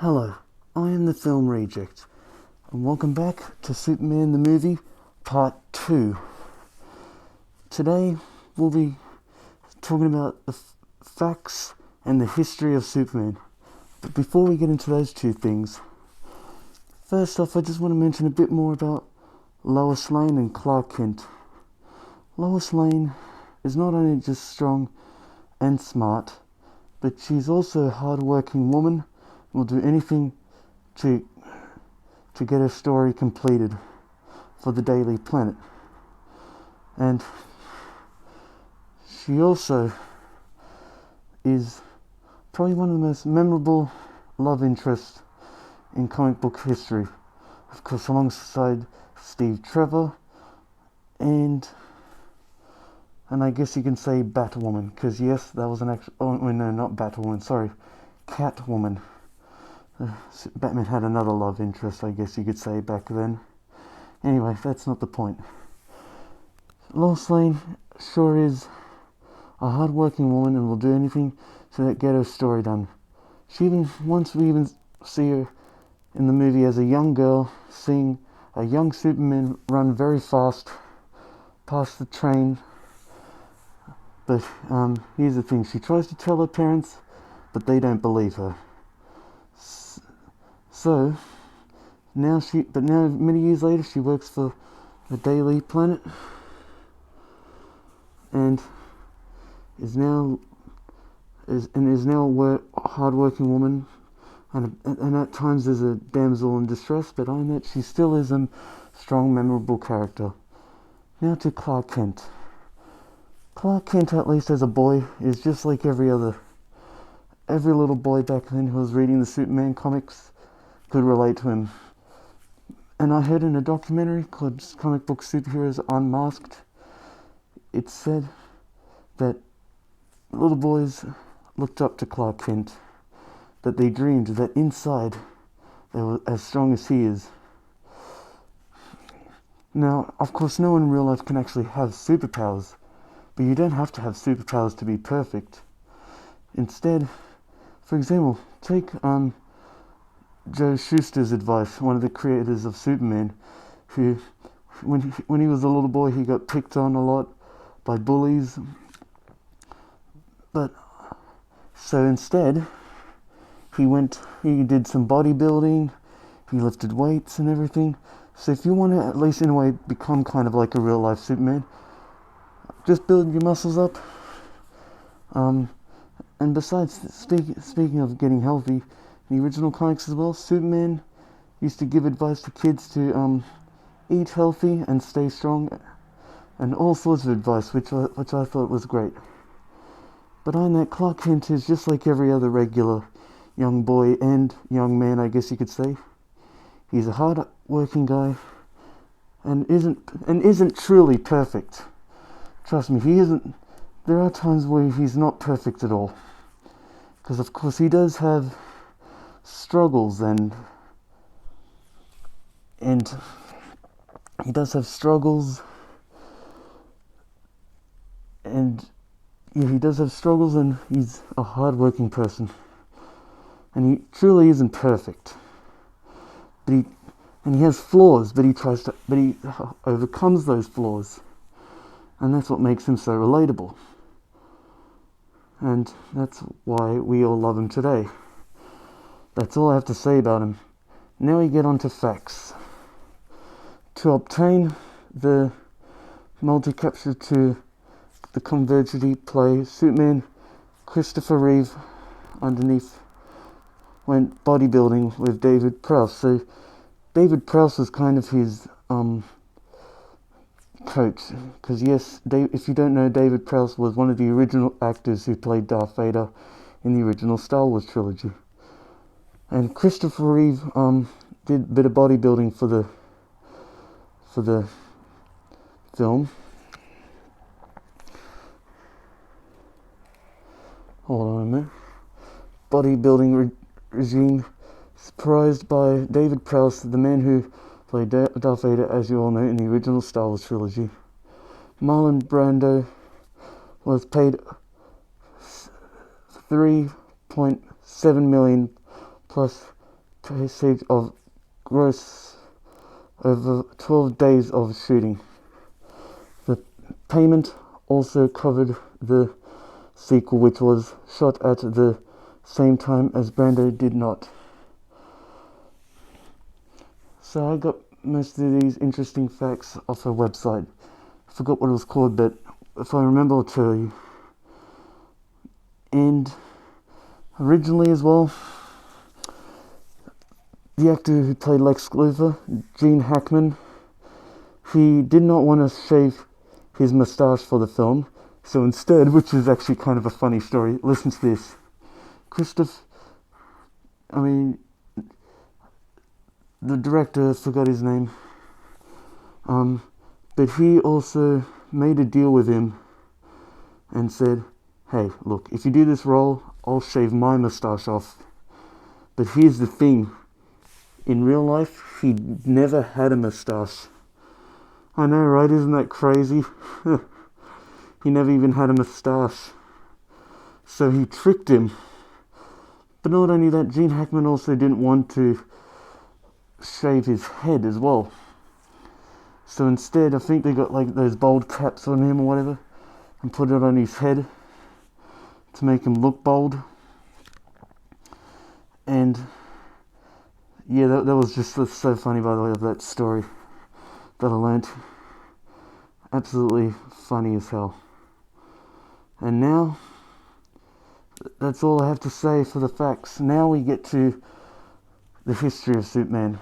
Hello, I am the Film Reject, and welcome back to Superman the Movie, Part 2. Today, we'll be talking about the facts and the history of Superman. But before we get into those two things, first off, I just want to mention a bit more about Lois Lane and Clark Kent. Lois Lane is not only just strong and smart, but she's also a hard-working woman, will do anything to get her story completed for the Daily Planet. And she also is probably one of the most memorable love interests in comic book history. Of course, alongside Steve Trevor and I guess you can say Batwoman, because yes, that was an actual... Oh, no, not Batwoman, sorry. Catwoman. Batman had another love interest, I guess you could say, back then. Anyway, that's not the point. Lois Lane sure is a hard-working woman and will do anything to get her story done. Once we even see her in the movie as a young girl, seeing a young Superman run very fast past the train. But here's the thing, she tries to tell her parents, but they don't believe her. So, now many years later, she works for the Daily Planet, and is now a hard-working woman, and at times is a damsel in distress, but on that she still is a strong, memorable character. Now to Clark Kent. Clark Kent, at least as a boy, is just like every little boy back then who was reading the Superman comics could relate to him. And I heard in a documentary called Comic Book Superheroes Unmasked, it said that little boys looked up to Clark Kent, that they dreamed that inside they were as strong as he is. Now, of course, no one in real life can actually have superpowers, but you don't have to have superpowers to be perfect. Instead, for example, take Joe Shuster's advice, one of the creators of Superman, who, when he was a little boy, he got picked on a lot by bullies. But so instead, he did some bodybuilding, he lifted weights and everything. So if you want to, at least in a way, become kind of like a real life Superman, just build your muscles up. And besides, speaking of getting healthy, in the original comics as well, Superman used to give advice to kids to eat healthy and stay strong, and all sorts of advice, which I thought was great. But on that, Clark Kent is just like every other regular young boy and young man, I guess you could say. He's a hard-working guy, and isn't truly perfect. Trust me, he isn't. There are times where he's not perfect at all, because of course he does have struggles and he does have struggles and he's a hard-working person, and he truly isn't perfect, but he has flaws, but he overcomes those flaws, and that's what makes him so relatable, and that's why we all love him today. That's all I have to say about him. Now we get on to facts. To obtain the multi-capture to the Convergity play, Superman, Christopher Reeve, underneath, went bodybuilding with David Prowse. So David Prowse was kind of his coach, because yes, if you don't know, David Prowse was one of the original actors who played Darth Vader in the original Star Wars trilogy. And Christopher Reeve did a bit of bodybuilding for the film. Hold on a minute. Bodybuilding regime surprised by David Prowse, the man who played Darth Vader, as you all know, in the original Star Wars trilogy. Marlon Brando was paid $3.7 million plus percentage of gross over 12 days of shooting. The payment also covered the sequel, which was shot at the same time as Brando did not. So I got most of these interesting facts off her website. I forgot what it was called, but if I remember, I'll tell you. And originally as well, the actor who played Lex Luthor, Gene Hackman, he did not want to shave his moustache for the film. So instead, which is actually kind of a funny story, listen to this. The director, forgot his name, but he also made a deal with him and said, hey, look, if you do this role, I'll shave my moustache off. But here's the thing, in real life, he never had a moustache. I know, right? Isn't that crazy? He never even had a moustache. So he tricked him. But not only that, Gene Hackman also didn't want to shave his head as well. So instead, I think they got like those bald caps on him or whatever and put it on his head to make him look bald. And yeah, that was just so funny, by the way, of that story that I learnt. Absolutely funny as hell. And now, that's all I have to say for the facts. Now we get to the history of Superman.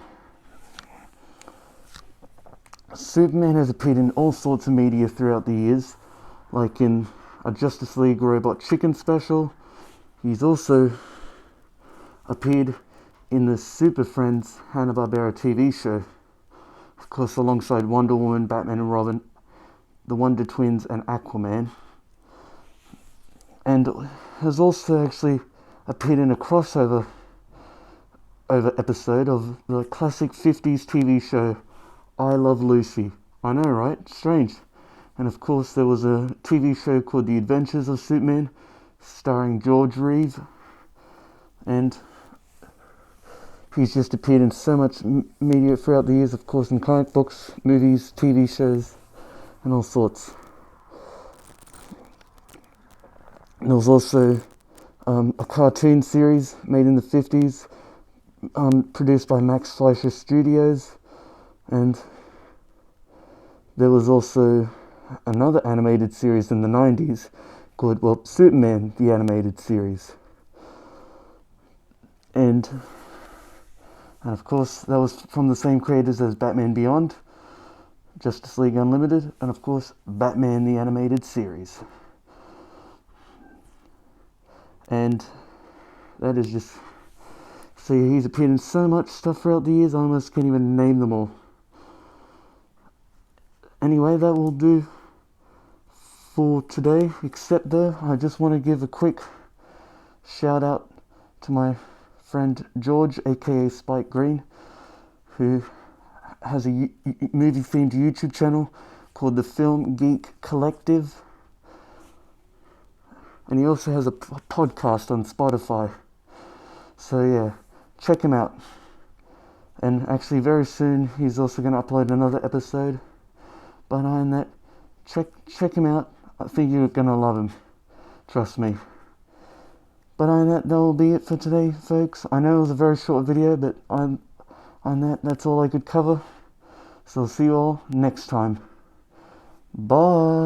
Superman has appeared in all sorts of media throughout the years, like in a Justice League Robot Chicken special. He's also appeared in the Super Friends Hanna-Barbera TV show, of course alongside Wonder Woman, Batman and Robin, the Wonder Twins and Aquaman, and has also actually appeared in a crossover episode of the classic 50s TV show I Love Lucy. I know, right? Strange. And of course there was a TV show called The Adventures of Superman, starring George Reeves, and he's just appeared in so much media throughout the years, of course in comic books, movies, TV shows, and all sorts. And there was also a cartoon series made in the 50s, produced by Max Fleischer Studios, and there was also another animated series in the 90s called, Superman, the animated series. And of course, that was from the same creators as Batman Beyond, Justice League Unlimited, and of course, Batman, the animated series. And that is just... So he's appeared in so much stuff throughout the years, I almost can't even name them all. Anyway, that will do for today, except though, I just want to give a quick shout out to my friend George, aka Spike Green, who has a movie-themed YouTube channel called The Film Geek Collective. And he also has a podcast on Spotify. So yeah, check him out. And actually very soon he's also going to upload another episode. But other than that, check him out. I think you're going to love him. Trust me. But other than that will be it for today, folks. I know it was a very short video, but that's all I could cover. So I'll see you all next time. Bye.